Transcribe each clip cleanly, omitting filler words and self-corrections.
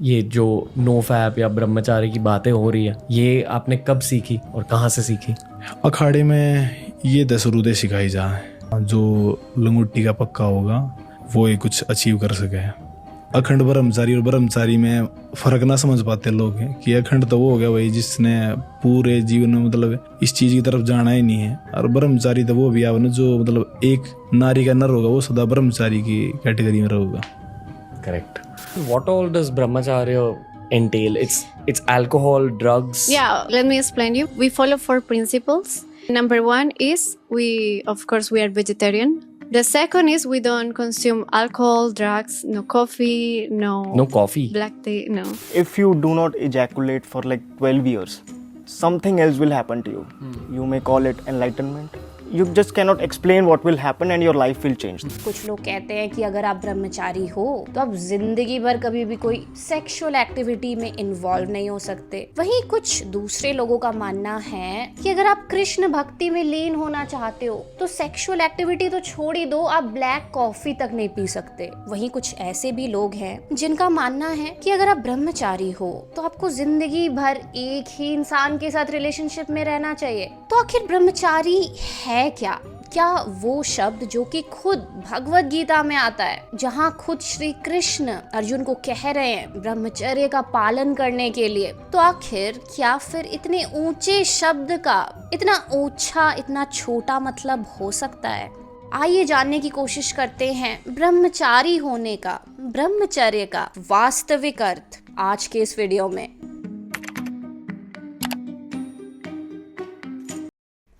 ये जो no fap या ब्रह्मचारी की बातें हो रही है, ये आपने कब सीखी और कहाँ से सीखी? अखाड़े में ये 10 रूदे सिखाई जाए, जो लंगोटी का पक्का होगा वो ही कुछ अचीव कर सके। अखंड ब्रह्मचारी और ब्रह्मचारी में फर्क ना समझ पाते लोग हैं कि अखंड तो वो हो गया भाई जिसने पूरे जीवन में मतलब इस चीज की तरफ जाना ही नहीं है, और ब्रह्मचारी तो वो भी आवे ना जो मतलब एक नारी का नर होगा वो सदा ब्रह्मचारी की कैटेगरी में रहेगा। Correct. What all does brahmacharya entail? It's alcohol, drugs. Yeah, let me explain you. We follow 4 principles. Number 1 is of course, we are vegetarian. The second is we don't consume alcohol, drugs, no coffee, No coffee. black tea, no. If you do not ejaculate for like 12 years, something else will happen to you. You may call it enlightenment. You just cannot explain what will happen and your life will change. कुछ लोग कहते हैं कि अगर आप ब्रह्मचारी हो तो आप जिंदगी भर कभी भी कोई सेक्सुअल एक्टिविटी में इन्वॉल्व नहीं हो सकते। वहीं कुछ दूसरे लोगों का मानना है कि अगर आप कृष्ण भक्ति में लीन होना चाहते हो तो सेक्सुअल एक्टिविटी तो छोड़ ही दो, आप ब्लैक कॉफी तक नहीं पी सकते। वहीं कुछ ऐसे भी लोग हैं जिनका मानना है कि अगर आप ब्रह्मचारी हो तो आपको जिंदगी भर एक ही इंसान के साथ रिलेशनशिप में रहना चाहिए। तो आखिर ब्रह्मचारी है क्या वो शब्द जो कि खुद भगवत गीता में आता है, जहाँ खुद श्री कृष्ण अर्जुन को कह रहे हैं ब्रह्मचर्य का पालन करने के लिए, तो आखिर क्या फिर इतने ऊंचे शब्द का इतना ओछा, इतना छोटा मतलब हो सकता है? आइए जानने की कोशिश करते हैं ब्रह्मचारी होने का, ब्रह्मचर्य का वास्तविक अर्थ आज के इस वीडियो में।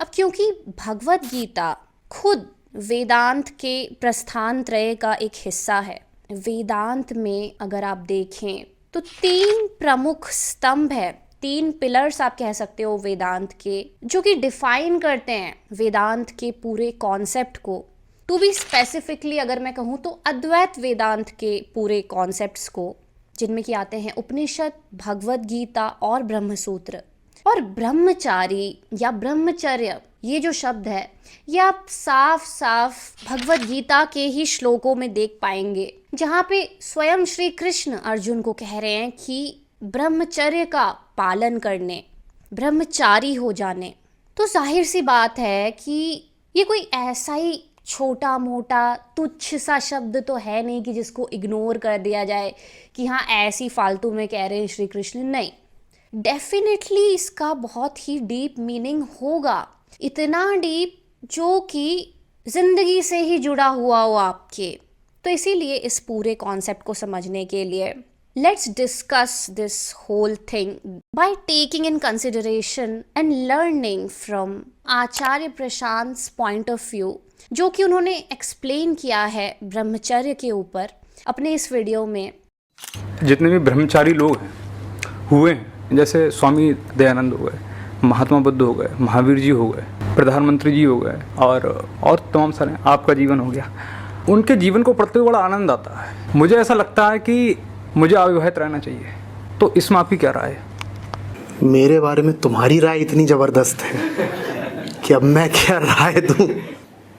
अब क्योंकि भगवत गीता खुद वेदांत के प्रस्थान त्रय का एक हिस्सा है, वेदांत में अगर आप देखें तो 3 प्रमुख स्तंभ है, 3 पिलर्स आप कह सकते हो वेदांत के, जो कि डिफाइन करते हैं वेदांत के पूरे कॉन्सेप्ट को। टू बी स्पेसिफिकली अगर मैं कहूँ तो अद्वैत वेदांत के पूरे कॉन्सेप्ट्स को, जिनमें कि आते हैं उपनिषद, भगवत गीता और ब्रह्मसूत्र। और ब्रह्मचारी या ब्रह्मचर्य ये जो शब्द है ये आप साफ साफ भगवत गीता के ही श्लोकों में देख पाएंगे, जहाँ पे स्वयं श्री कृष्ण अर्जुन को कह रहे हैं कि ब्रह्मचर्य का पालन करने, ब्रह्मचारी हो जाने। तो जाहिर सी बात है कि ये कोई ऐसा ही छोटा मोटा तुच्छ सा शब्द तो है नहीं कि जिसको इग्नोर कर दिया जाए कि हाँ ऐसी फालतू में कह रहे हैं श्री कृष्ण। नहीं, डेफिनेटली इसका बहुत ही डीप मीनिंग होगा, इतना डीप जो कि जिंदगी से ही जुड़ा हुआ हो आपके। तो इसीलिए इस पूरे कॉन्सेप्ट को समझने के लिए let's discuss this whole thing by taking in consideration and learning from Acharya Prashant point of view, जो कि उन्होंने एक्सप्लेन किया है ब्रह्मचर्य के ऊपर अपने इस वीडियो में। जितने भी ब्रह्मचारी लोग हैं हुए हैं, जैसे स्वामी दयानंद हो गए, महात्मा बुद्ध हो गए, महावीर जी हो गए, प्रधानमंत्री जी हो गए, और तमाम सारे, आपका जीवन हो गया, उनके जीवन को पढ़ते हुए बड़ा आनंद आता है। मुझे ऐसा लगता है कि मुझे अविवाहित रहना चाहिए। तो इसमें आपकी क्या राय है? मेरे बारे में तुम्हारी राय इतनी ज़बरदस्त है कि अब मैं क्या राय दूं।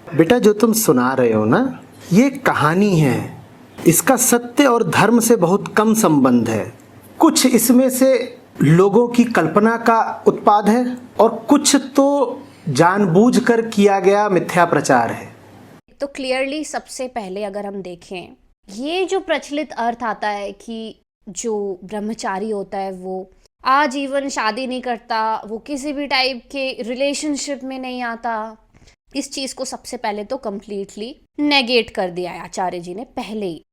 बेटा, जो तुम सुना रहे हो ना, ये कहानी है, इसका सत्य और धर्म से बहुत कम संबंध है। कुछ इसमें से लोगों की कल्पना का उत्पाद है और कुछ तो जानबूझकर किया गया मिथ्या प्रचार है। तो क्लियरली सबसे पहले अगर हम देखें, ये जो प्रचलित अर्थ आता है कि जो ब्रह्मचारी होता है वो आजीवन शादी नहीं करता, वो किसी भी टाइप के रिलेशनशिप में नहीं आता, इस चीज़ को सबसे पहले तो कम्प्लीटली नेगेट कर दिया है आचार्य जी ने पहले ही।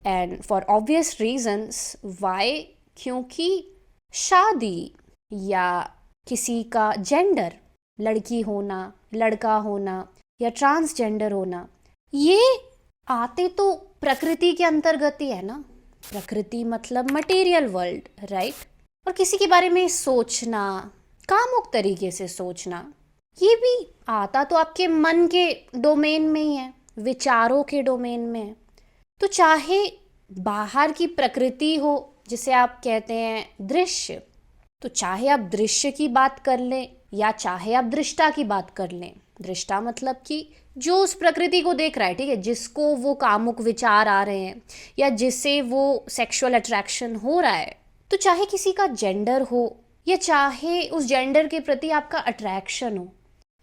And for obvious reasons why, क्योंकि शादी या किसी का जेंडर, लड़की होना, लड़का होना या ट्रांसजेंडर होना, ये आते तो प्रकृति के अंतर्गत ही है ना। प्रकृति मतलब मटेरियल वर्ल्ड, राइट? और किसी के बारे में सोचना, कामुक तरीके से सोचना, ये भी आता तो आपके मन के डोमेन में ही है, विचारों के डोमेन में है। तो चाहे बाहर की प्रकृति हो जिसे आप कहते हैं दृश्य, तो चाहे आप दृश्य की बात कर लें या चाहे आप दृष्टा की बात कर लें। दृष्टा मतलब कि जो उस प्रकृति को देख रहा है, ठीक है, जिसको वो कामुक विचार आ रहे हैं या जिससे वो सेक्सुअल अट्रैक्शन हो रहा है, तो चाहे किसी का जेंडर हो या चाहे उस जेंडर के प्रति आपका अट्रैक्शन हो,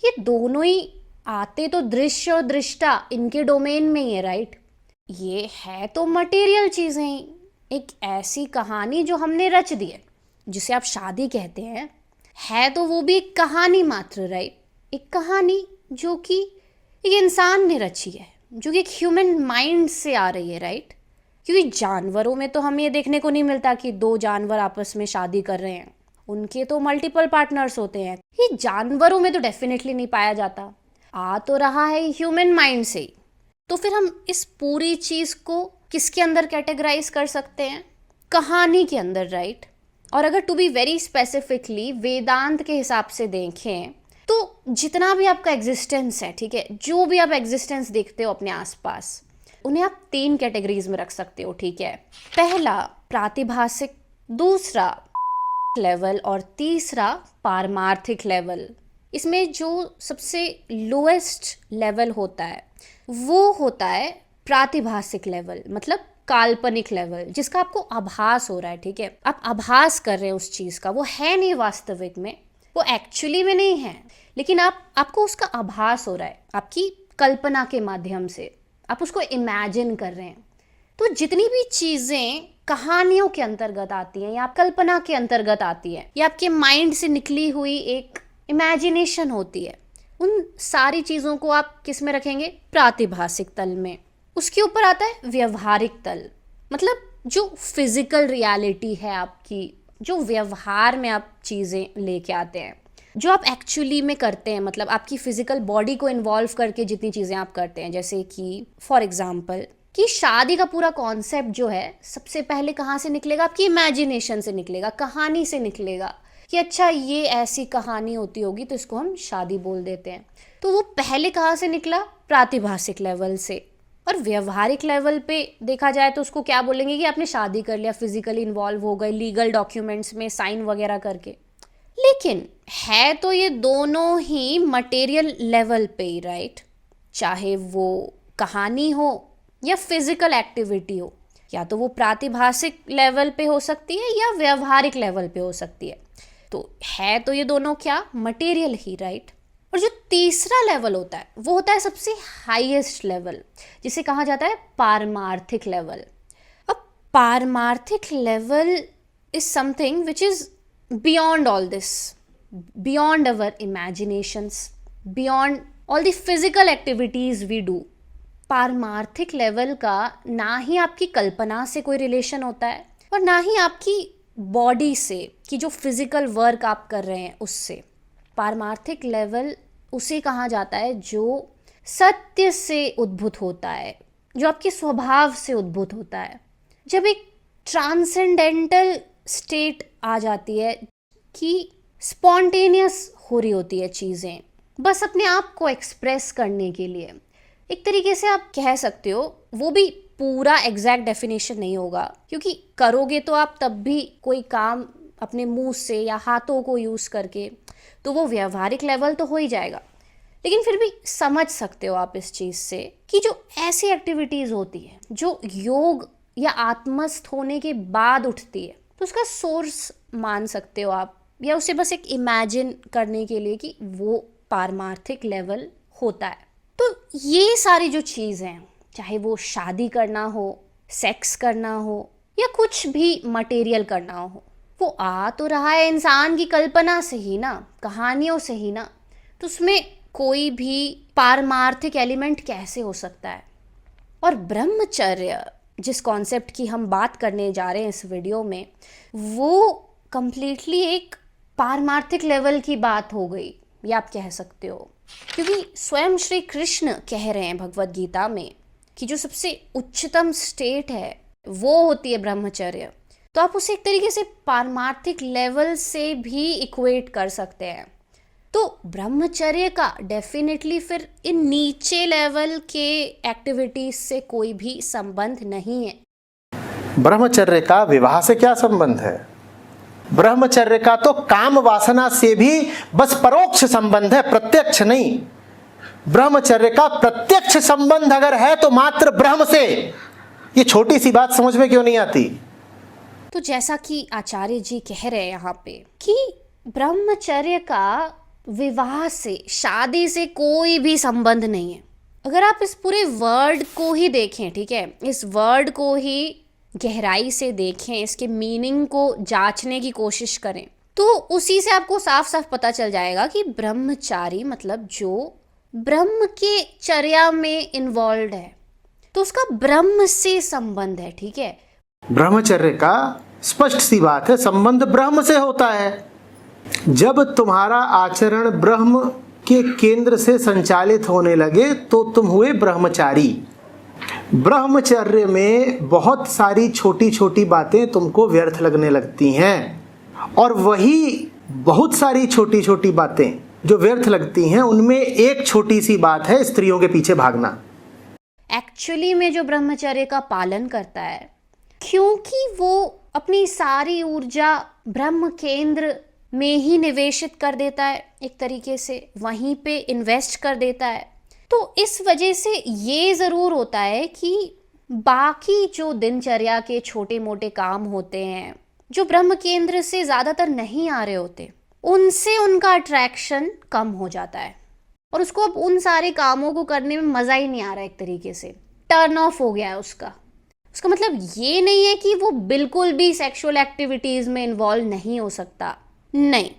ये दोनों ही आते तो दृश्य और दृष्टा इनके डोमेन में ही है, राइट। ये है तो मटेरियल चीज़ें ही, एक ऐसी कहानी जो हमने रच दी है, जिसे आप शादी कहते हैं, है तो वो भी एक कहानी मात्र, राइट। एक कहानी जो कि एक इंसान ने रची है, जो कि एक ह्यूमन माइंड से आ रही है, राइट। क्योंकि जानवरों में तो हमें ये देखने को नहीं मिलता कि दो जानवर आपस में शादी कर रहे हैं, उनके तो मल्टीपल पार्टनर्स होते हैं। ये जानवरों में तो डेफिनेटली नहीं पाया जाता, आ तो रहा है ह्यूमन माइंड से ही। तो फिर हम इस पूरी चीज़ को किसके अंदर कैटेगराइज कर सकते हैं? कहानी के अंदर, राइट। और अगर टू बी वेरी स्पेसिफिकली वेदांत के हिसाब से देखें तो जितना भी आपका एग्जिस्टेंस है, ठीक है, जो भी आप एग्जिस्टेंस देखते हो अपने आसपास, उन्हें आप 3 कैटेगरीज में रख सकते हो, ठीक है। पहला प्रातिभासिक, दूसरा लेवल और तीसरा पारमार्थिक लेवल। इसमें जो सबसे लोएस्ट लेवल होता है वो होता है प्रातिभासिक लेवल, मतलब काल्पनिक लेवल, जिसका आपको आभास हो रहा है, ठीक है। आप आभास कर रहे हैं उस चीज़ का, वो है नहीं वास्तविक में, वो एक्चुअली में नहीं है, लेकिन आपको उसका आभास हो रहा है, आपकी कल्पना के माध्यम से आप उसको इमेजिन कर रहे हैं। तो जितनी भी चीज़ें कहानियों के अंतर्गत आती हैं या कल्पना के अंतर्गत आती है या आपके माइंड से निकली हुई एक इमेजिनेशन होती है, उन सारी चीज़ों को आप किस में रखेंगे? प्रातिभासिक तल में। उसके ऊपर आता है व्यवहारिक तल, मतलब जो फिजिकल रियलिटी है आपकी, जो व्यवहार में आप चीज़ें लेके आते हैं, जो आप एक्चुअली में करते हैं, मतलब आपकी फिजिकल बॉडी को इन्वॉल्व करके जितनी चीज़ें आप करते हैं। जैसे कि फॉर एग्जाम्पल कि शादी का पूरा कॉन्सेप्ट जो है सबसे पहले कहाँ से निकलेगा? आपकी इमेजिनेशन से निकलेगा, कहानी से निकलेगा कि अच्छा ये ऐसी कहानी होती होगी तो इसको हम शादी बोल देते हैं। तो वो पहले कहाँ से निकला? प्रातिभासिक लेवल से। और व्यवहारिक लेवल पे देखा जाए तो उसको क्या बोलेंगे कि आपने शादी कर लिया, फिजिकली इन्वॉल्व हो गए, लीगल डॉक्यूमेंट्स में साइन वगैरह करके। लेकिन है तो ये दोनों ही मटेरियल लेवल पे ही, राइट। चाहे वो कहानी हो या फिजिकल एक्टिविटी हो, या तो वो प्रातिभासिक लेवल पे हो सकती है या व्यवहारिक लेवल पे हो सकती है। तो है तो ये दोनों क्या? मटेरियल ही, राइट। और जो तीसरा लेवल होता है वो होता है सबसे हाईएस्ट लेवल, जिसे कहा जाता है पारमार्थिक लेवल। अब पारमार्थिक level is something which is beyond all this, beyond our imaginations, beyond all the physical activities we do. पारमार्थिक लेवल का ना ही आपकी कल्पना से कोई रिलेशन होता है और ना ही आपकी बॉडी से, कि जो फिजिकल वर्क आप कर रहे हैं उससे। पारमार्थिक लेवल उसे कहा जाता है जो सत्य से उद्भूत होता है, जो आपके स्वभाव से उद्भूत होता है। जब एक ट्रांसेंडेंटल स्टेट आ जाती है कि स्पॉन्टेनियस हो रही होती है चीज़ें, बस अपने आप को एक्सप्रेस करने के लिए, एक तरीके से आप कह सकते हो। वो भी पूरा एग्जैक्ट डेफिनेशन नहीं होगा, क्योंकि करोगे तो आप तब भी कोई काम अपने मुंह से या हाथों को यूज़ करके, तो वो व्यवहारिक लेवल तो हो ही जाएगा। लेकिन फिर भी समझ सकते हो आप इस चीज़ से कि जो ऐसी एक्टिविटीज़ होती है जो योग या आत्मस्थ होने के बाद उठती है, तो उसका सोर्स मान सकते हो आप, या उसे बस एक इमेजिन करने के लिए कि वो पारमार्थिक लेवल होता है। तो ये सारी जो चीज़ हैं, चाहे वो शादी करना हो, सेक्स करना हो या कुछ भी मटेरियल करना हो, वो आ तो रहा है इंसान की कल्पना से ही ना, कहानियों से ही ना। तो उसमें कोई भी पारमार्थिक एलिमेंट कैसे हो सकता है? और ब्रह्मचर्य जिस कॉन्सेप्ट की हम बात करने जा रहे हैं इस वीडियो में, वो कंप्लीटली एक पारमार्थिक लेवल की बात हो गई, ये आप कह सकते हो। क्योंकि स्वयं श्री कृष्ण कह रहे हैं भगवत गीता में कि जो सबसे उच्चतम स्टेट है वो होती है ब्रह्मचर्य। तो आप उसे एक तरीके से पारमार्थिक लेवल से भी इक्वेट कर सकते हैं। तो ब्रह्मचर्य का डेफिनेटली फिर इन नीचे लेवल के एक्टिविटीज से कोई भी संबंध नहीं है। ब्रह्मचर्य का विवाह से क्या संबंध है? ब्रह्मचर्य का तो काम वासना से भी बस परोक्ष संबंध है, प्रत्यक्ष नहीं। ब्रह्मचर्य का प्रत्यक्ष संबंध अगर है तो मात्र ब्रह्म से। ये छोटी सी बात समझ में क्यों नहीं आती? तो जैसा कि आचार्य जी कह रहे हैं यहाँ पे कि ब्रह्मचर्य का विवाह से, शादी से कोई भी संबंध नहीं है। अगर आप इस पूरे वर्ड को ही देखें, ठीक है, इस वर्ड को ही गहराई से देखें, इसके मीनिंग को जांचने की कोशिश करें, तो उसी से आपको साफ साफ पता चल जाएगा कि ब्रह्मचारी मतलब जो ब्रह्म के चर्या में इन्वॉल्व है, तो उसका ब्रह्म से संबंध है। ठीक है, ब्रह्मचर्य का स्पष्ट सी बात है, संबंध ब्रह्म से होता है। जब तुम्हारा आचरण ब्रह्म के केंद्र से संचालित होने लगे तो तुम हुए ब्रह्मचारी। ब्रह्मचर्य में बहुत सारी छोटी छोटी बातें तुमको व्यर्थ लगने लगती हैं, और वही बहुत सारी छोटी छोटी बातें जो व्यर्थ लगती हैं उनमें एक छोटी सी बात है स्त्रियों के पीछे भागना। एक्चुअली में जो ब्रह्मचर्य का पालन करता है, क्योंकि वो अपनी सारी ऊर्जा ब्रह्म केंद्र में ही निवेशित कर देता है, एक तरीके से वहीं पे इन्वेस्ट कर देता है, तो इस वजह से ये ज़रूर होता है कि बाकी जो दिनचर्या के छोटे मोटे काम होते हैं जो ब्रह्म केंद्र से ज़्यादातर नहीं आ रहे होते, उनसे उनका अट्रैक्शन कम हो जाता है और उसको अब उन सारे कामों को करने में मज़ा ही नहीं आ रहा, एक तरीके से टर्न ऑफ हो गया है उसका। उसका मतलब ये नहीं है कि वो बिल्कुल भी सेक्सुअल एक्टिविटीज़ में इन्वॉल्व नहीं हो सकता, नहीं,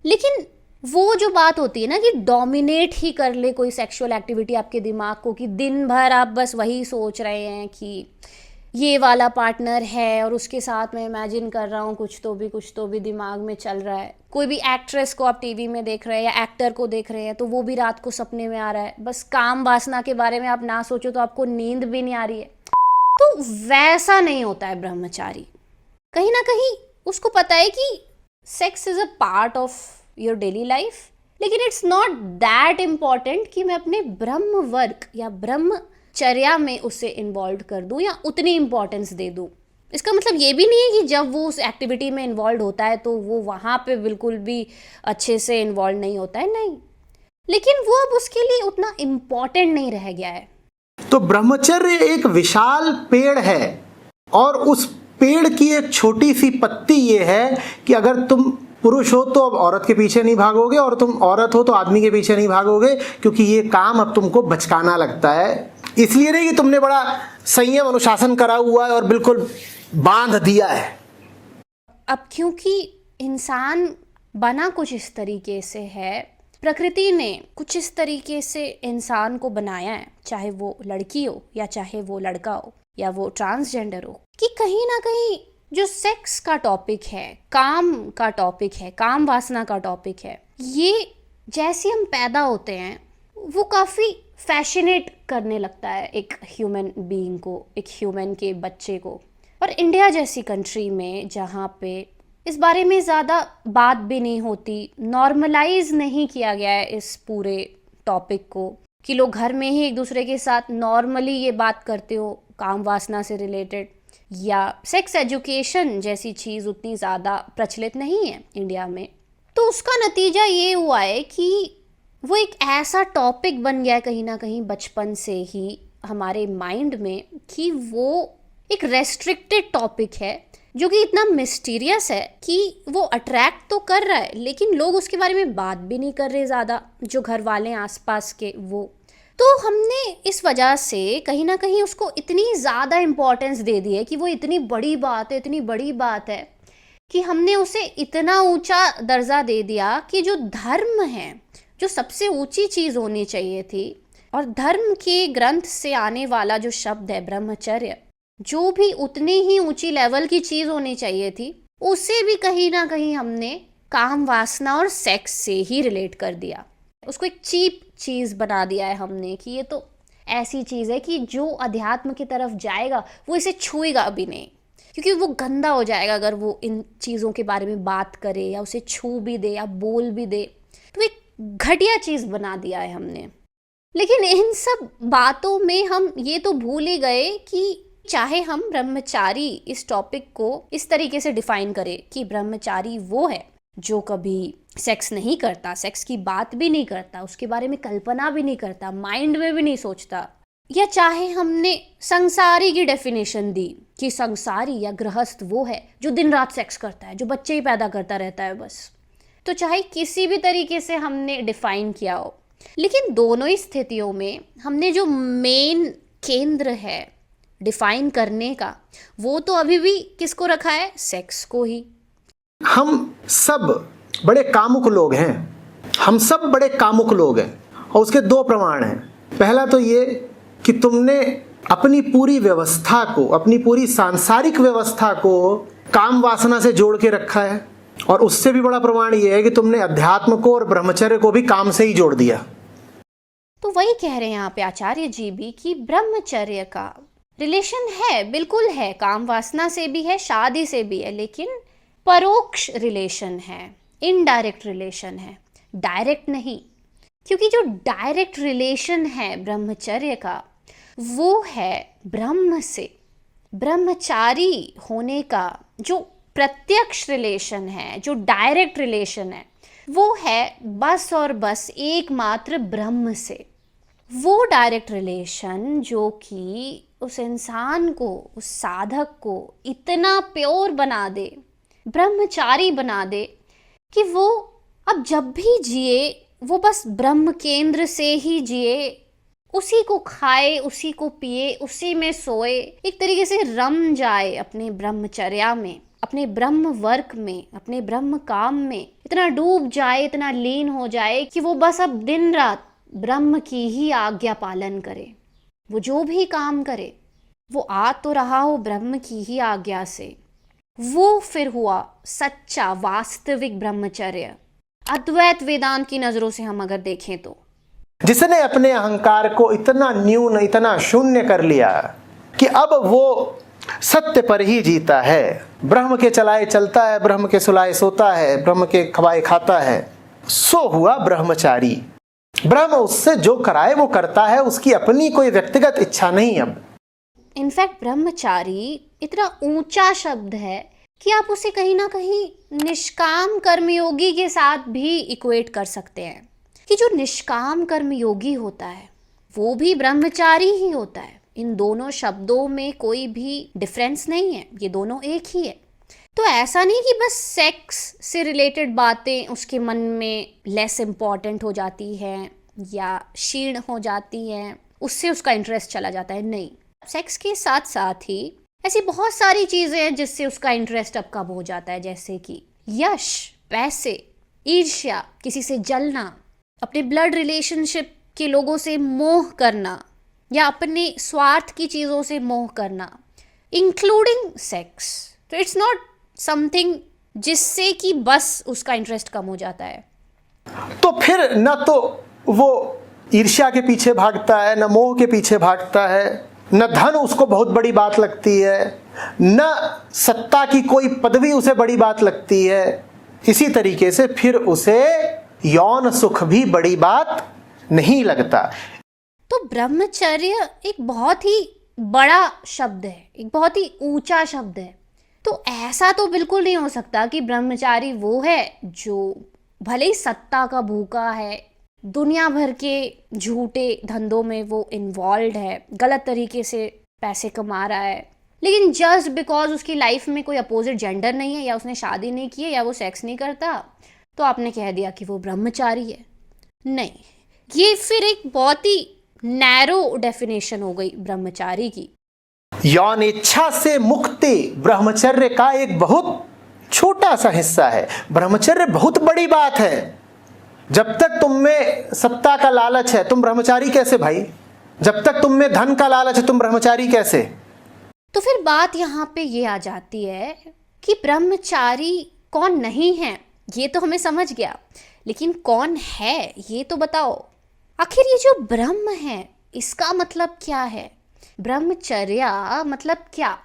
लेकिन वो जो बात होती है ना कि डोमिनेट ही कर ले कोई सेक्सुअल एक्टिविटी आपके दिमाग को, कि दिन भर आप बस वही सोच रहे हैं कि ये वाला पार्टनर है और उसके साथ मैं इमेजिन कर रहा हूँ, कुछ तो भी दिमाग में चल रहा है। कोई भी एक्ट्रेस को आप टीवी में देख रहे हैं या एक्टर को देख रहे हैं तो वो भी रात को सपने में आ रहा है। बस काम वासना के बारे में आप ना सोचो तो आपको नींद भी नहीं आ रही है। तो वैसा नहीं होता है ब्रह्मचारी। कहीं ना कहीं उसको पता है कि sex is a part of your daily life, लेकिन इट्स नॉट दैट इम्पॉर्टेंट कि मैं अपने ब्रह्म वर्क या ब्रह्मचर्या में उसे इन्वॉल्व कर दूं या उतनी इम्पोर्टेंस दे दूं। इसका मतलब ये भी नहीं है कि जब वो उस एक्टिविटी में इन्वॉल्व होता है तो वो वहाँ पे बिल्कुल भी अच्छे से इन्वॉल्व नहीं होता है, नहीं, लेकिन वो अब उसके लिए उतना इम्पॉर्टेंट नहीं रह गया है। तो ब्रह्मचर्य एक विशाल पेड़ है और उस पेड़ की एक छोटी सी पत्ती ये है कि अगर तुम पुरुष हो तो अब औरत के पीछे नहीं भागोगे और तुम औरत हो तो आदमी के पीछे नहीं भागोगे, क्योंकि ये काम अब तुमको बचकाना लगता है। इसलिए नहीं कि तुमने बड़ा संयम अनुशासन करा हुआ है और बिल्कुल बांध दिया है। अब क्योंकि इंसान बना कुछ इस तरीके से है, प्रकृति ने कुछ इस तरीके से इंसान को बनाया है, चाहे वो लड़की हो या चाहे वो लड़का हो या वो ट्रांसजेंडर हो, कि कहीं ना कहीं जो सेक्स का टॉपिक है, काम का टॉपिक है, काम वासना का टॉपिक है, ये जैसे हम पैदा होते हैं वो काफ़ी फैसिनेट करने लगता है एक ह्यूमन बीइंग को, एक ह्यूमन के बच्चे को। और इंडिया जैसी कंट्री में जहाँ पे इस बारे में ज़्यादा बात भी नहीं होती, नॉर्मलाइज नहीं किया गया है इस पूरे टॉपिक को, कि लोग घर में ही एक दूसरे के साथ नॉर्मली ये बात करते हो काम वासना से रिलेटेड, या सेक्स एजुकेशन जैसी चीज़ उतनी ज़्यादा प्रचलित नहीं है इंडिया में। तो उसका नतीजा ये हुआ है कि वो एक ऐसा टॉपिक बन गया है कहीं ना कहीं बचपन से ही हमारे माइंड में, कि वो एक रेस्ट्रिक्टेड टॉपिक है जो कि इतना मिस्टीरियस है कि वो अट्रैक्ट तो कर रहा है, लेकिन लोग उसके बारे में बात भी नहीं कर रहे ज़्यादा, जो घर वाले हैं आसपास के वो। तो हमने इस वजह से कहीं ना कहीं उसको इतनी ज़्यादा इम्पोर्टेंस दे दी है कि वो इतनी बड़ी बात है, इतनी बड़ी बात है कि हमने उसे इतना ऊंचा दर्जा दे दिया कि जो धर्म है, जो सबसे ऊंची चीज़ होनी चाहिए थी, और धर्म के ग्रंथ से आने वाला जो शब्द है ब्रह्मचर्य, जो भी उतनी ही ऊंची लेवल की चीज़ होनी चाहिए थी, उसे भी कहीं ना कहीं हमने काम वासना और सेक्स से ही रिलेट कर दिया। उसको एक चीप चीज़ बना दिया है हमने कि ये तो ऐसी चीज़ है कि जो अध्यात्म की तरफ जाएगा वो इसे छुएगा भी नहीं, क्योंकि वो गंदा हो जाएगा अगर वो इन चीज़ों के बारे में बात करे या उसे छू भी दे या बोल भी दे। तो एक घटिया चीज़ बना दिया है हमने। लेकिन इन सब बातों में हम ये तो भूल ही गए कि चाहे हम ब्रह्मचारी इस टॉपिक को इस तरीके से डिफाइन करें कि ब्रह्मचारी वो है जो कभी सेक्स नहीं करता, सेक्स की बात भी नहीं करता, उसके बारे में कल्पना भी नहीं करता, माइंड में भी नहीं सोचता, या चाहे हमने संसारी की डेफिनेशन दी कि संसारी या गृहस्थ वो है जो दिन रात सेक्स करता है, जो बच्चे ही पैदा करता रहता है बस, तो चाहे किसी भी तरीके से हमने डिफाइन किया हो, लेकिन दोनों ही स्थितियों में हमने जो मेन केंद्र है डिफाइन करने का, वो तो अभी भी किसको रखा है? सेक्स को ही। हम सब बड़े कामुक लोग हैं, हम सब बड़े कामुक लोग हैं, और उसके दो प्रमाण हैं। पहला तो ये कि तुमने अपनी पूरी व्यवस्था को, अपनी पूरी सांसारिक व्यवस्था को काम वासना से जोड़ के रखा है, और उससे भी बड़ा प्रमाण ये है कि तुमने अध्यात्म को और ब्रह्मचर्य को भी काम से ही जोड़ दिया। तो वही कह रहे हैं यहाँ पे आचार्य जी भी कि ब्रह्मचर्य का रिलेशन है, बिल्कुल है, काम वासना से भी है, शादी से भी है, लेकिन परोक्ष रिलेशन है, इनडायरेक्ट रिलेशन है, डायरेक्ट नहीं। क्योंकि जो डायरेक्ट रिलेशन है ब्रह्मचर्य का, वो है ब्रह्म से। ब्रह्मचारी होने का जो प्रत्यक्ष रिलेशन है, जो डायरेक्ट रिलेशन है, वो है बस और बस एकमात्र ब्रह्म से। वो डायरेक्ट रिलेशन जो कि उस इंसान को, उस साधक को इतना प्योर बना दे, ब्रह्मचारी बना दे कि वो अब जब भी जिए वो बस ब्रह्म केंद्र से ही जिए, उसी को खाए, उसी को पिए, उसी में सोए, एक तरीके से रम जाए अपने ब्रह्मचर्या में, अपने ब्रह्म वर्क में, अपने ब्रह्म काम में, इतना डूब जाए, इतना लीन हो जाए कि वो बस अब दिन रात ब्रह्म की ही आज्ञा पालन करे। वो जो भी काम करे वो आ तो रहा हो ब्रह्म की ही आज्ञा से। वो फिर हुआ सच्चा वास्तविक ब्रह्मचर्य। अद्वैत वेदांत की नजरों से हम अगर देखें तो जिसने अपने अहंकार को इतना न्यून, इतना शून्य कर लिया कि अब वो सत्य पर ही जीता है, ब्रह्म के चलाए चलता है, ब्रह्म के सुलाए सोता है, ब्रह्म के खवाए खाता है, सो हुआ ब्रह्मचारी। ब्रह्म उससे जो कराए वो करता है, उसकी अपनी कोई व्यक्तिगत इच्छा नहीं। अब इनफैक्ट ब्रह्मचारी इतना ऊंचा शब्द है कि आप उसे कहीं ना कहीं निष्काम कर्मयोगी के साथ भी इक्वेट कर सकते हैं कि जो निष्काम कर्मयोगी होता है वो भी ब्रह्मचारी ही होता है। इन दोनों शब्दों में कोई भी डिफरेंस नहीं है, ये दोनों एक ही है। तो ऐसा नहीं कि बस सेक्स से रिलेटेड बातें उसके मन में लेस इम्पॉर्टेंट हो जाती हैं या क्षीण हो जाती हैं, उससे उसका इंटरेस्ट चला जाता है। नहीं, सेक्स के साथ साथ ही ऐसी बहुत सारी चीज़ें हैं जिससे उसका इंटरेस्ट अब कम हो जाता है, जैसे कि यश, पैसे, ईर्ष्या, किसी से जलना, अपने ब्लड रिलेशनशिप के लोगों से मोह करना या अपने स्वार्थ की चीज़ों से मोह करना, इंक्लूडिंग सेक्स। तो इट्स नॉट समथिंग जिससे कि बस उसका इंटरेस्ट कम हो जाता है। तो फिर न तो वो ईर्ष्या के पीछे भागता है, न मोह के पीछे भागता है, न धन उसको बहुत बड़ी बात लगती है, न सत्ता की कोई पदवी उसे बड़ी बात लगती है। इसी तरीके से फिर उसे यौन सुख भी बड़ी बात नहीं लगता। तो ब्रह्मचर्य एक बहुत ही बड़ा शब्द है, एक बहुत ही ऊंचा शब्द है। तो ऐसा तो बिल्कुल नहीं हो सकता कि ब्रह्मचारी वो है जो भले ही सत्ता का भूखा है, दुनिया भर के झूठे धंधों में वो इन्वॉल्व है, गलत तरीके से पैसे कमा रहा है, लेकिन जस्ट बिकॉज उसकी लाइफ में कोई अपोजिट जेंडर नहीं है या उसने शादी नहीं की है या वो सेक्स नहीं करता तो आपने कह दिया कि वो ब्रह्मचारी है। नहीं, ये फिर एक बहुत ही नैरो डेफिनेशन हो गई ब्रह्मचारी की। यौन इच्छा से मुक्ति ब्रह्मचर्य का एक बहुत छोटा सा हिस्सा है। ब्रह्मचर्य बहुत बड़ी बात है। जब तक तुम में सत्ता का लालच है तुम ब्रह्मचारी कैसे भाई? जब तक तुम में धन का लालच है तुम ब्रह्मचारी कैसे? तो फिर बात यहाँ पे ये आ जाती है कि ब्रह्मचारी कौन नहीं है ये तो हमें समझ गया, लेकिन कौन है ये तो बताओ। आखिर ये जो ब्रह्म है इसका मतलब क्या है? ब्रह्मचर्या मतलब क्या?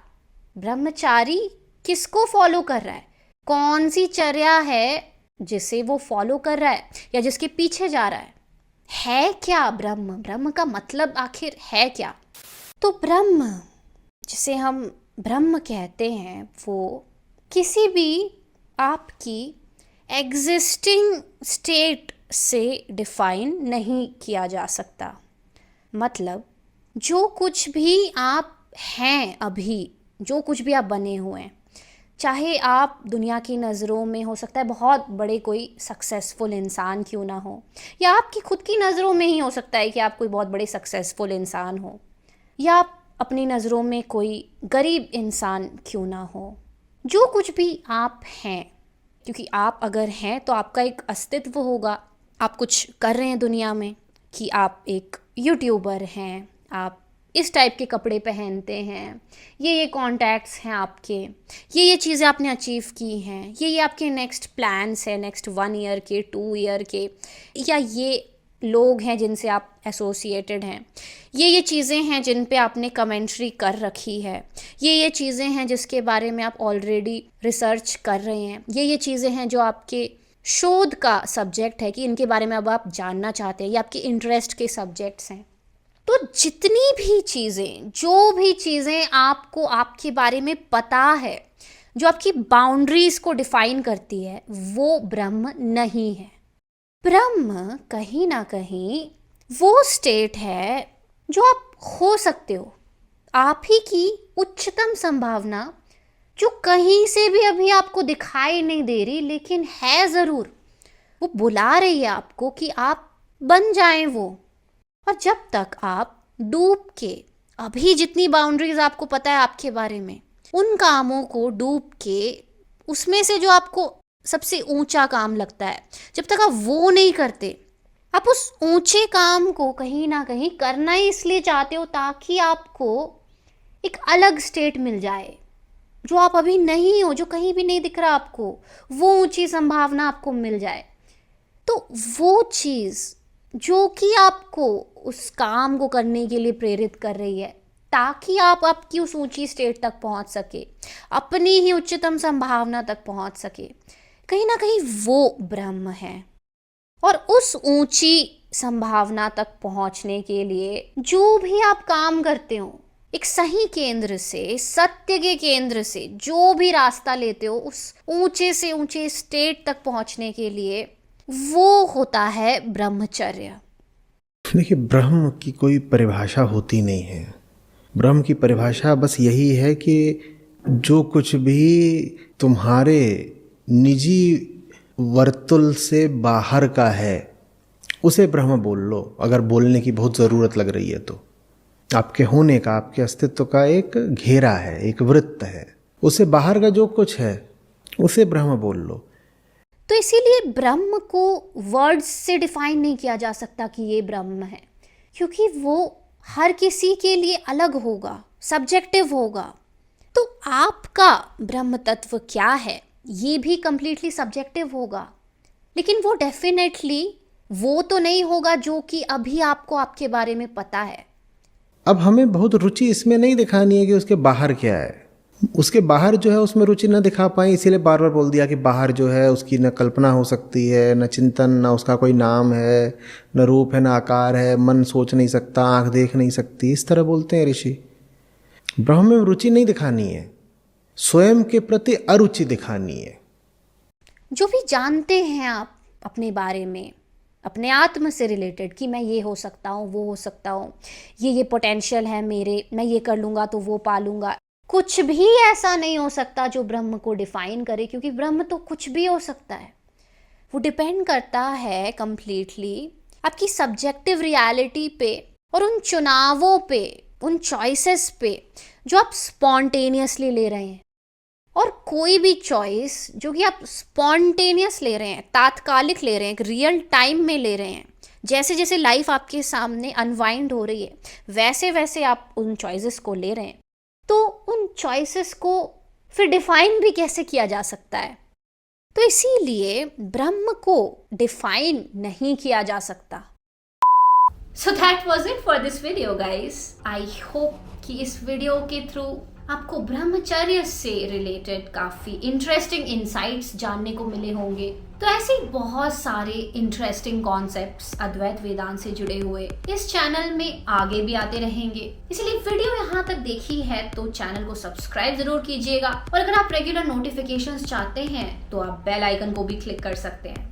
ब्रह्मचारी किसको फॉलो कर रहा है? कौन सी चर्या है जिसे वो फॉलो कर रहा है या जिसके पीछे जा रहा है क्या ब्रह्म? ब्रह्म का मतलब आखिर है क्या? तो ब्रह्म जिसे हम ब्रह्म कहते हैं वो किसी भी आपकी एग्जिस्टिंग स्टेट से डिफाइन नहीं किया जा सकता। मतलब जो कुछ भी आप हैं अभी, जो कुछ भी आप बने हुए हैं, चाहे आप दुनिया की नज़रों में हो सकता है बहुत बड़े कोई सक्सेसफुल इंसान क्यों ना हो, या आपकी खुद की नज़रों में ही हो सकता है कि आप कोई बहुत बड़े सक्सेसफुल इंसान हो, या आप अपनी नज़रों में कोई गरीब इंसान क्यों ना हो, जो कुछ भी आप हैं, क्योंकि आप अगर हैं तो आपका एक अस्तित्व होगा, आप कुछ कर रहे हैं दुनिया में, कि आप एक यूट्यूबर हैं, आप इस टाइप के कपड़े पहनते हैं, ये कॉन्टैक्ट्स हैं आपके, ये चीज़ें आपने अचीव की हैं, ये आपके नेक्स्ट प्लान्स हैं, नेक्स्ट 1 ईयर के, 2 ईयर के, या ये लोग हैं जिनसे आप एसोसिएटेड हैं, ये चीज़ें हैं जिन पे आपने कमेंट्री कर रखी है, ये चीज़ें हैं जिसके बारे में आप ऑलरेडी रिसर्च कर रहे हैं, ये चीज़ें हैं जो आपके शोध का सब्जेक्ट है कि इनके बारे में अब आप जानना चाहते हैं, ये आपके इंटरेस्ट के सब्जेक्ट्स हैं। तो जितनी भी चीज़ें, जो भी चीज़ें आपको आपके बारे में पता है, जो आपकी बाउंड्रीज़ को डिफाइन करती है, वो ब्रह्म नहीं है। ब्रह्म कहीं ना कहीं वो स्टेट है जो आप हो सकते हो, आप ही की उच्चतम संभावना, जो कहीं से भी अभी आपको दिखाई नहीं दे रही, लेकिन है ज़रूर, वो बुला रही है आपको कि आप बन जाएं वो। और जब तक आप डूब के, अभी जितनी बाउंड्रीज आपको पता है आपके बारे में, उन कामों को डूब के, उसमें से जो आपको सबसे ऊंचा काम लगता है, जब तक आप वो नहीं करते, आप उस ऊंचे काम को कहीं ना कहीं करना ही इसलिए चाहते हो ताकि आपको एक अलग स्टेट मिल जाए, जो आप अभी नहीं हो, जो कहीं भी नहीं दिख रहा आपको, वो ऊंची संभावना आपको मिल जाए। तो वो चीज़ जो कि आपको उस काम को करने के लिए प्रेरित कर रही है, ताकि आप आपकी उस ऊंची स्टेट तक पहुंच सके, अपनी ही उच्चतम संभावना तक पहुंच सके, कहीं ना कहीं वो ब्रह्म है। और उस ऊंची संभावना तक पहुंचने के लिए जो भी आप काम करते हो, एक सही केंद्र से, सत्य के केंद्र से जो भी रास्ता लेते हो, उस ऊंचे से ऊंचे स्टेट तक पहुंचने के लिए, वो होता है ब्रह्मचर्य। देखिए, ब्रह्म की कोई परिभाषा होती नहीं है। ब्रह्म की परिभाषा बस यही है कि जो कुछ भी तुम्हारे निजी वर्तुल से बाहर का है, उसे ब्रह्म बोल लो, अगर बोलने की बहुत ज़रूरत लग रही है तो। आपके होने का, आपके अस्तित्व का एक घेरा है, एक वृत्त है, उससे बाहर का जो कुछ है उसे ब्रह्म बोल लो। तो इसीलिए ब्रह्म को वर्ड्स से डिफाइन नहीं किया जा सकता कि ये ब्रह्म है, क्योंकि वो हर किसी के लिए अलग होगा, सब्जेक्टिव होगा। तो आपका ब्रह्म तत्व क्या है, ये भी कंप्लीटली सब्जेक्टिव होगा, लेकिन वो डेफिनेटली वो तो नहीं होगा जो कि अभी आपको आपके बारे में पता है। अब हमें बहुत रुचि इसमें नहीं दिखानी है कि उसके बाहर क्या है, उसके बाहर जो है उसमें रुचि न दिखा पाए, इसीलिए बार बार बोल दिया कि बाहर जो है उसकी न कल्पना हो सकती है, न चिंतन, न उसका कोई नाम है, न रूप है, न आकार है, मन सोच नहीं सकता, आंख देख नहीं सकती, इस तरह बोलते हैं ऋषि। ब्रह्म में रुचि नहीं दिखानी है, स्वयं के प्रति अरुचि दिखानी है। जो भी जानते हैं आप अपने बारे में, अपने आत्म से रिलेटेड, कि मैं ये हो सकता हूँ, वो हो सकता हूँ, ये पोटेंशियल है मेरे, मैं ये कर लूँगा तो वो पालूंगा, कुछ भी ऐसा नहीं हो सकता जो ब्रह्म को डिफाइन करे, क्योंकि ब्रह्म तो कुछ भी हो सकता है। वो डिपेंड करता है कंप्लीटली आपकी सब्जेक्टिव रियलिटी पे और उन चुनावों पे, उन चॉइसेस पे जो आप स्पॉन्टेनियसली ले रहे हैं। और कोई भी चॉइस जो कि आप स्पॉन्टेनियस ले रहे हैं, तात्कालिक ले रहे हैं, रियल टाइम में ले रहे हैं, जैसे जैसे लाइफ आपके सामने अनवाइंड हो रही है, वैसे वैसे आप उन चॉइसेस को ले रहे हैं, तो उन चॉइसेस को फिर डिफाइन भी कैसे किया जा सकता है। तो इसीलिए ब्रह्म को डिफाइन नहीं किया जा सकता। So that was it for this video guys. I hope कि इस वीडियो के थ्रू आपको ब्रह्मचर्य से रिलेटेड काफी इंटरेस्टिंग इनसाइट्स जानने को मिले होंगे। तो ऐसे ही बहुत सारे इंटरेस्टिंग कॉन्सेप्ट्स अद्वैत वेदांत से जुड़े हुए इस चैनल में आगे भी आते रहेंगे। इसलिए वीडियो यहाँ तक देखी है तो चैनल को सब्सक्राइब जरूर कीजिएगा, और अगर आप रेगुलर नोटिफिकेशंस चाहते हैं तो आप बेल आइकन को भी क्लिक कर सकते हैं।